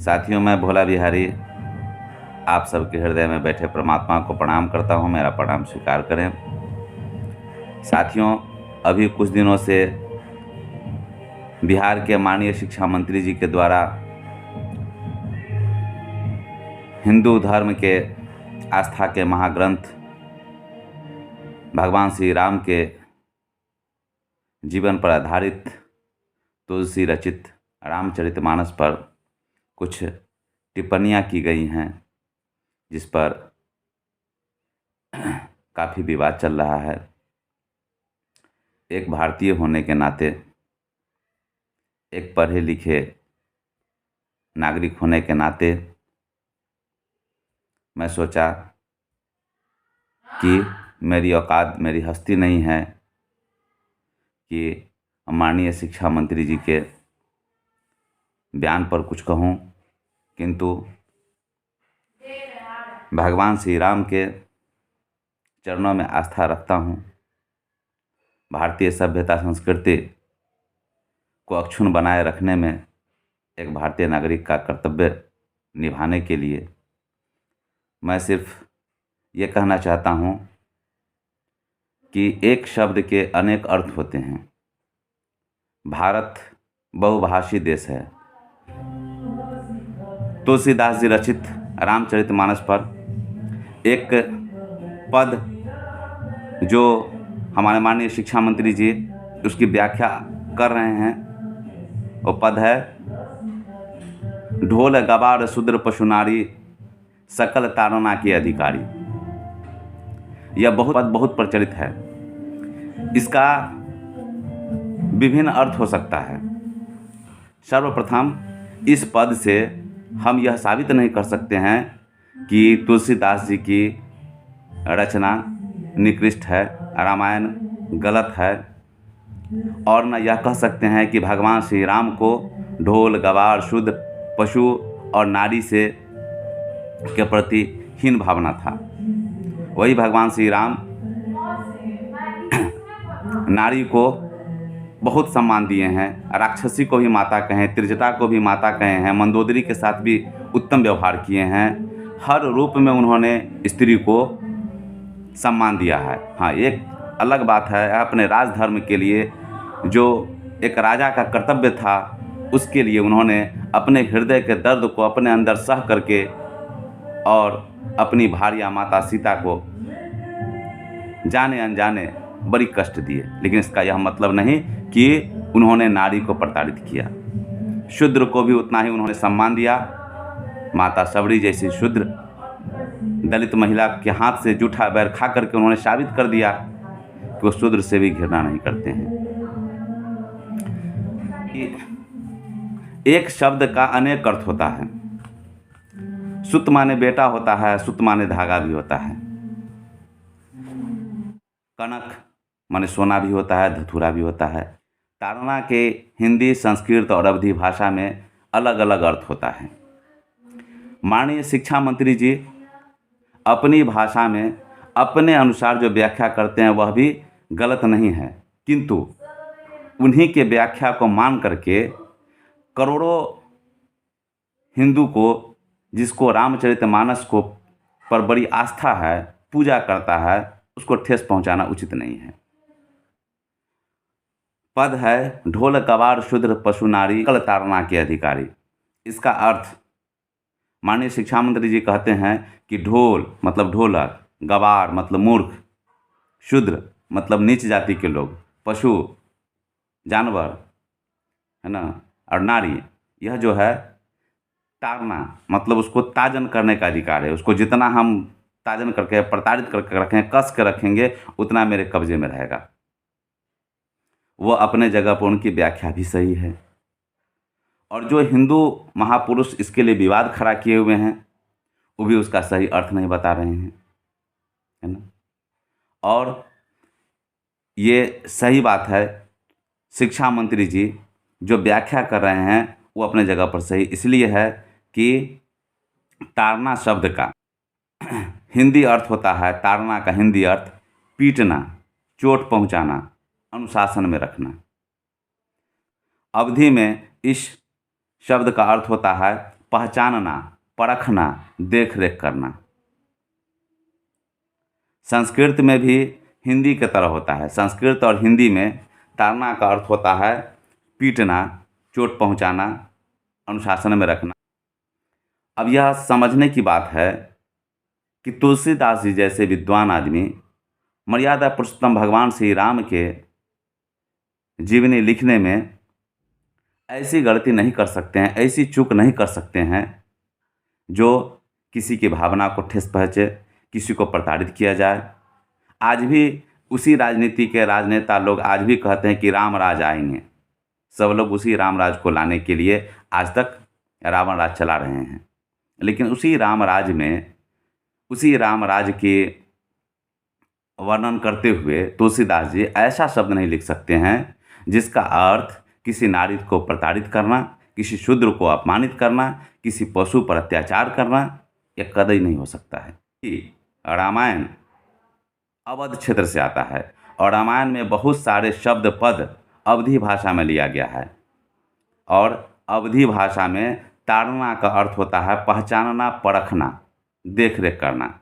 साथियों, मैं भोला बिहारी आप सबके हृदय में बैठे परमात्मा को प्रणाम करता हूं। मेरा प्रणाम स्वीकार करें। साथियों, अभी कुछ दिनों से बिहार के माननीय शिक्षा मंत्री जी के द्वारा हिंदू धर्म के आस्था के महाग्रंथ भगवान श्री राम के जीवन पर आधारित तुलसी रचित रामचरितमानस पर कुछ टिप्पणियां की गई हैं, जिस पर काफ़ी विवाद चल रहा है। एक भारतीय होने के नाते, एक पढ़े लिखे नागरिक होने के नाते मैं सोचा कि मेरी औकात, मेरी हस्ती नहीं है कि माननीय शिक्षा मंत्री जी के बयान पर कुछ कहूं, किंतु भगवान श्री राम के चरणों में आस्था रखता हूं। भारतीय सभ्यता संस्कृति को अक्षुण्ण बनाए रखने में एक भारतीय नागरिक का कर्तव्य निभाने के लिए मैं सिर्फ ये कहना चाहता हूं कि एक शब्द के अनेक अर्थ होते हैं। भारत बहुभाषी देश है। तुलसीदास जी रचित रामचरितमानस पर एक पद जो हमारे माननीय शिक्षा मंत्री जी उसकी व्याख्या कर रहे हैं, वो पद है, ढोल गवार शूद्र पशु नारी सकल ताड़ना के अधिकारी। यह बहुत प्रचलित है। इसका विभिन्न अर्थ हो सकता है। सर्वप्रथम इस पद से हम यह साबित नहीं कर सकते हैं कि तुलसीदास जी की रचना निकृष्ट है, रामायण गलत है, और न यह कह सकते हैं कि भगवान श्री राम को ढोल गवार शूद्र पशु और नारी से के प्रति हीन भावना था। वही भगवान श्री राम नारी को बहुत सम्मान दिए हैं। राक्षसी को भी माता कहें, त्रिजटा को भी माता कहे हैं, मंदोदरी के साथ भी उत्तम व्यवहार किए हैं। हर रूप में उन्होंने स्त्री को सम्मान दिया है। हाँ, एक अलग बात है, अपने राजधर्म के लिए जो एक राजा का कर्तव्य था, उसके लिए उन्होंने अपने हृदय के दर्द को अपने अंदर सह करके और अपनी भार्या माता सीता को जाने अनजाने बड़ी कष्ट दिए। लेकिन इसका यह मतलब नहीं कि उन्होंने नारी को प्रताड़ित किया। शूद्र को भी उतना ही उन्होंने सम्मान दिया। माता सबरी जैसी शूद्र दलित महिला के हाथ से जूठा बैर खा करके उन्होंने साबित कर दिया कि वो शूद्र से भी घृणा नहीं करते हैं। एक शब्द का अनेक अर्थ होता है। सुत माने बेटा होता है, सुत माने धागा भी होता है। कनक माने सोना भी होता है, धतूरा भी होता है। ताड़ना के हिंदी, संस्कृत और अवधी भाषा में अलग अलग अर्थ होता है। माननीय शिक्षा मंत्री जी अपनी भाषा में अपने अनुसार जो व्याख्या करते हैं वह भी गलत नहीं है, किंतु उन्हीं के व्याख्या को मान करके करोड़ों हिंदू को, जिसको रामचरितमानस को पर बड़ी आस्था है, पूजा करता है, उसको ठेस पहुंचाना उचित नहीं है। पद है, ढोल गवार शूद्र पशु नारी सकल ताड़ना के अधिकारी। इसका अर्थ माननीय शिक्षा मंत्री जी कहते हैं कि ढोल मतलब ढोलक, गवार मतलब मूर्ख, शूद्र मतलब नीच जाति के लोग, पशु जानवर है ना, और नारी यह जो है ताड़ना मतलब उसको ताजन करने का अधिकार है। उसको जितना हम ताजन करके प्रताड़ित करके रखें, कस के रखेंगे, उतना मेरे कब्जे में रहेगा। वो अपने जगह पर उनकी व्याख्या भी सही है। और जो हिंदू महापुरुष इसके लिए विवाद खड़ा किए हुए हैं, वो भी उसका सही अर्थ नहीं बता रहे हैं, है ना। और ये सही बात है, शिक्षा मंत्री जी जो व्याख्या कर रहे हैं वो अपने जगह पर सही इसलिए है कि ताड़ना शब्द का हिंदी अर्थ होता है, ताड़ना का हिंदी अर्थ पीटना, चोट पहुंचाना, अनुशासन में रखना। अवधि में इस शब्द का अर्थ होता है पहचानना, परखना, देख रेख करना। संस्कृत में भी हिंदी की तरह होता है। संस्कृत और हिंदी में ताड़ना का अर्थ होता है पीटना, चोट पहुंचाना, अनुशासन में रखना। अब यह समझने की बात है कि तुलसीदास जी जैसे विद्वान आदमी मर्यादा पुरुषोत्तम भगवान श्री राम के जीवनी लिखने में ऐसी गलती नहीं कर सकते हैं, ऐसी चूक नहीं कर सकते हैं जो किसी की भावना को ठेस पहुँचे, किसी को प्रताड़ित किया जाए। आज भी उसी राजनीति के राजनेता लोग आज भी कहते हैं कि राम राज आएंगे। सब लोग उसी राम राज को लाने के लिए आज तक रावण राज चला रहे हैं। लेकिन उसी राम राज में, उसी राम राज के वर्णन करते हुए तुलसीदास जी ऐसा शब्द नहीं लिख सकते हैं जिसका अर्थ किसी नारी को प्रताड़ित करना, किसी शूद्र को अपमानित करना, किसी पशु पर अत्याचार करना, यह कतई नहीं हो सकता है। कि रामायण अवध क्षेत्र से आता है और रामायण में बहुत सारे शब्द पद अवधी भाषा में लिया गया है और अवधी भाषा में ताड़ना का अर्थ होता है पहचानना, परखना, देख रेख करना।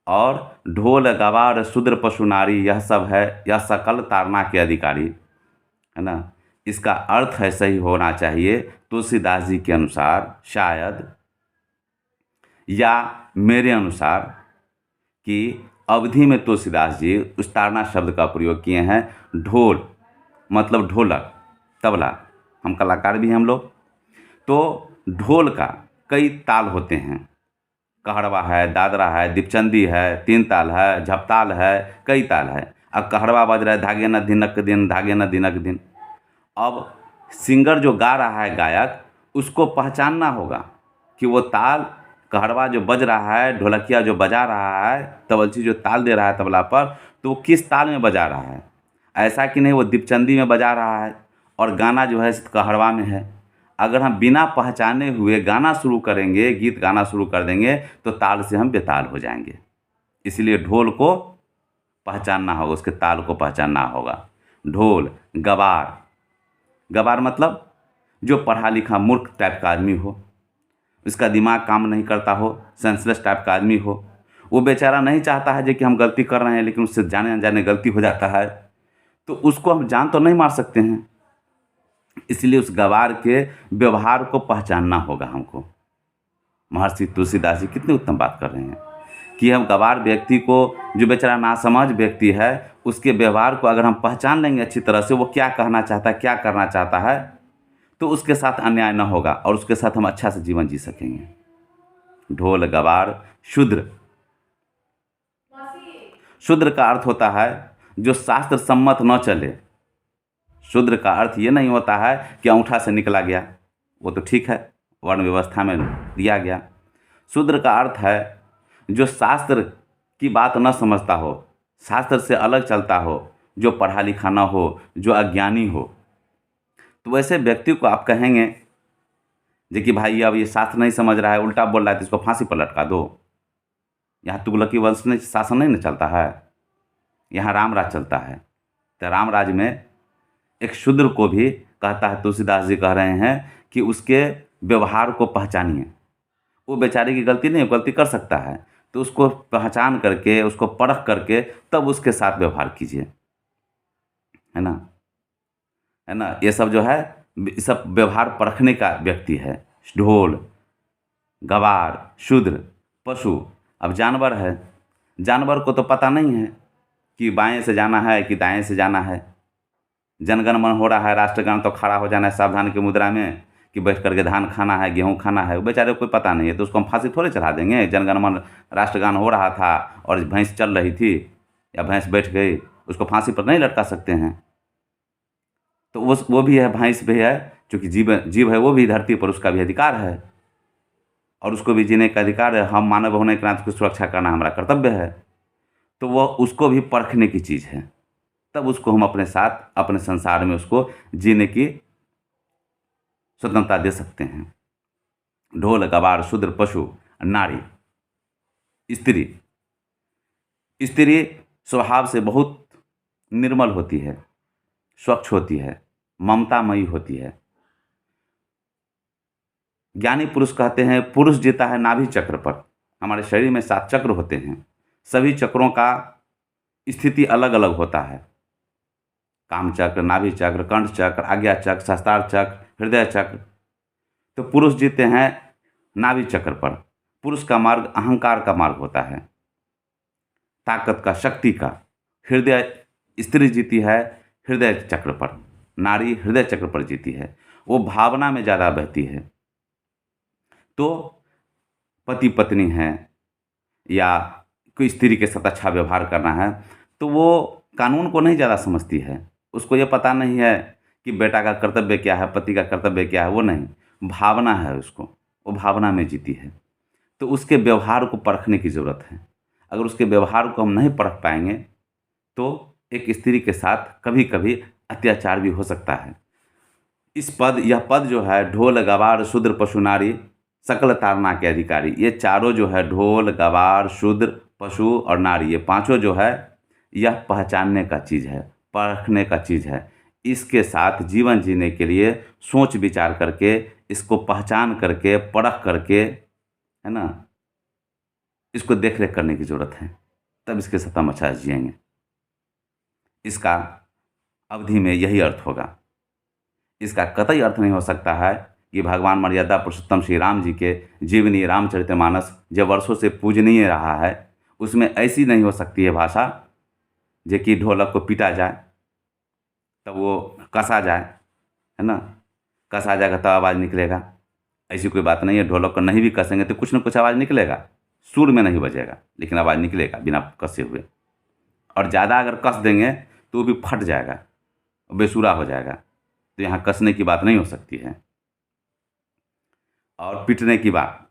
और ढोल गवार शूद्र पशु नारी, यह सब है, यह सकल ताड़ना के अधिकारी, है ना। इसका अर्थ है सही होना चाहिए तुलसीदास जी के अनुसार शायद, या मेरे अनुसार, कि अवधि में तुलसीदास जी उस ताड़ना शब्द का प्रयोग किए हैं। ढोल मतलब ढोलक, तबला, हम कलाकार भी हैं हम लोग। तो ढोल का कई ताल होते हैं, कहड़वा है, दादरा है, दीपचंदी है, तीन ताल है, झपताल है, कई ताल है। अब कहड़वा बज रहा है धागे न दिनक दिन, धागे न दिनक दिन। अब सिंगर जो गा रहा है, गायक, उसको पहचानना होगा कि वो ताल, कहड़वा जो बज रहा है, ढोलकिया जो बजा रहा है, तबलची जो ताल दे रहा है तबला पर, तो वो किस ताल में बजा रहा है। ऐसा कि नहीं वो दीपचंदी में बजा रहा है और गाना जो है कहड़वा में है। अगर हम बिना पहचाने हुए गाना शुरू करेंगे, गीत गाना शुरू कर देंगे, तो ताल से हम बेताल हो जाएंगे। इसलिए ढोल को पहचानना होगा, उसके ताल को पहचानना होगा। ढोल, गवार, गवार मतलब जो पढ़ा लिखा मूर्ख टाइप का आदमी हो, उसका दिमाग काम नहीं करता हो, सेंसलेस टाइप का आदमी हो, वो बेचारा नहीं चाहता है कि हम गलती कर रहे हैं, लेकिन उससे जाने अनजाने गलती हो जाता है, तो उसको हम जान तो नहीं मार सकते हैं। इसलिए उस गवार के व्यवहार को पहचानना होगा हमको। महर्षि तुलसीदास जी कितनी उत्तम बात कर रहे हैं कि हम गवार व्यक्ति को, जो बेचारा नासमझ व्यक्ति है, उसके व्यवहार को अगर हम पहचान लेंगे अच्छी तरह से, वो क्या कहना चाहता है, क्या करना चाहता है, तो उसके साथ अन्याय न होगा और उसके साथ हम अच्छा से जीवन जी सकेंगे। ढोल गवार शूद्र, शूद्र का अर्थ होता है जो शास्त्र सम्मत न चले। शूद्र का अर्थ ये नहीं होता है कि अंगूठा से निकला गया, वो तो ठीक है, वर्ण व्यवस्था में दिया गया। शूद्र का अर्थ है जो शास्त्र की बात न समझता हो, शास्त्र से अलग चलता हो, जो पढ़ा लिखा न हो, जो अज्ञानी हो। तो वैसे व्यक्ति को आप कहेंगे जो कि भाई अब ये शास्त्र नहीं समझ रहा है, उल्टा बोल रहा है, तो इसको फांसी पर लटका दो। यहाँ तुगलकी वंश ने शासन नहीं न चलता है, यहाँ राम राज चलता है। तो राम राज में एक शूद्र को भी कहता है, तुलसीदास जी कह रहे हैं कि उसके व्यवहार को पहचानिए। वो बेचारे की गलती नहीं, गलती कर सकता है, तो उसको पहचान करके, उसको परख करके तब उसके साथ व्यवहार कीजिए, है ना, है ना। ये सब जो है, सब व्यवहार परखने का व्यक्ति है। ढोल, गवार, शूद्र, पशु। अब जानवर है, जानवर को तो पता नहीं है कि बाएं से जाना है कि दाएं से जाना है। जनगण मन हो रहा है, राष्ट्रगान, तो खड़ा हो जाना है सावधान की मुद्रा में कि बैठ करके धान खाना है, गेहूँ खाना है। वो बेचारे को कोई पता नहीं है, तो उसको हम फांसी थोड़े चढ़ा देंगे। जनगण मन राष्ट्रगान हो रहा था और भैंस चल रही थी या भैंस बैठ गई, उसको फांसी पर नहीं लटका सकते हैं। तो वो भी है, भैंस भी है, चूँकि जीव है, वो भी धरती पर, उसका भी अधिकार है और उसको भी जीने का अधिकार है। हम मानव होने के नाते उसकी सुरक्षा करना हमारा कर्तव्य है। तो वह उसको भी परखने की चीज़ है, तब उसको हम अपने साथ, अपने संसार में उसको जीने की स्वतंत्रता दे सकते हैं। ढोल, गवार, शूद्र, पशु, नारी, स्त्री। स्त्री स्वभाव से बहुत निर्मल होती है, स्वच्छ होती है, ममतामयी होती है। ज्ञानी पुरुष कहते हैं पुरुष जीता है नाभि चक्र पर। हमारे शरीर में 7 चक्र होते हैं, सभी चक्रों का स्थिति अलग अलग होता है। काम चक्र, नाभि चक्र, कंठ चक्र, आज्ञा चक्र, सहस्त्रार चक्र, हृदय चक्र। तो पुरुष जीते हैं नाभि चक्र पर। पुरुष का मार्ग अहंकार का मार्ग होता है, ताकत का, शक्ति का। हृदय स्त्री जीती है हृदय चक्र पर, नारी हृदय चक्र पर जीती है, वो भावना में ज़्यादा बहती है। तो पति पत्नी है या कोई स्त्री के साथ अच्छा व्यवहार करना है तो वो कानून को नहीं ज़्यादा समझती है, उसको ये पता नहीं है कि बेटा का कर्तव्य क्या है, पति का कर्तव्य क्या है, वो नहीं, भावना है उसको, वो भावना में जीती है। तो उसके व्यवहार को परखने की ज़रूरत है। अगर उसके व्यवहार को हम नहीं परख पाएंगे तो एक स्त्री के साथ कभी कभी अत्याचार भी हो सकता है। यह पद जो है ढोल गवार शूद्र पशु नारी सकल तारना के अधिकारी, ये चारों जो है ढोल गवार शूद्र पशु और नारी, ये पांचों जो है यह पहचानने का चीज़ है, परखने का चीज़ है। इसके साथ जीवन जीने के लिए सोच विचार करके, इसको पहचान करके, परख करके, है ना, इसको देख रेख करने की ज़रूरत है, तब इसके साथ हम अच्छा जिएंगे। इसका अवधि में यही अर्थ होगा। इसका कतई अर्थ नहीं हो सकता है कि भगवान मर्यादा पुरुषोत्तम श्री राम जी के जीवनी रामचरितमानस जो वर्षों से पूजनीय रहा है, उसमें ऐसी नहीं हो सकती है भाषा जे कि ढोलक को पीटा जाए तब वो कसा जाए, है ना, कसा जाएगा तब आवाज़ निकलेगा। ऐसी कोई बात नहीं है। ढोलक को नहीं भी कसेंगे तो कुछ न कुछ आवाज़ निकलेगा, सुर में नहीं बजेगा लेकिन आवाज़ निकलेगा बिना कसे हुए। और ज़्यादा अगर कस देंगे तो वो भी फट जाएगा, बेसुरा हो जाएगा। तो यहाँ कसने की बात नहीं हो सकती है। और पीटने की बात,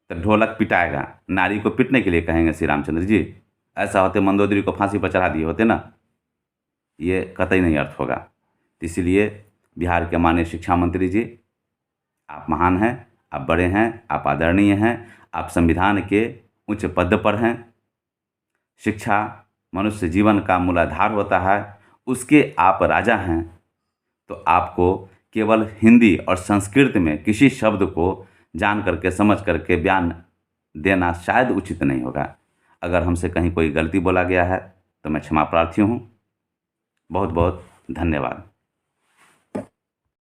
तो ढोलक पिटाएगा, नारी को पीटने के लिए कहेंगे श्री रामचंद्र जी, ऐसा होते मंदोदरी को फांसी पर चढ़ा दिए होते ना, ये कतई नहीं अर्थ होगा। इसीलिए बिहार के माननीय शिक्षा मंत्री जी, आप महान हैं, आप बड़े हैं, आप आदरणीय हैं, आप संविधान के उच्च पद पर हैं। शिक्षा मनुष्य जीवन का मूलाधार होता है, उसके आप राजा हैं। तो आपको केवल हिंदी और संस्कृत में किसी शब्द को जान करके, समझ करके बयान देना शायद उचित नहीं होगा। अगर हमसे कहीं कोई गलती बोला गया है तो मैं क्षमा प्रार्थी हूँ। बहुत बहुत धन्यवाद।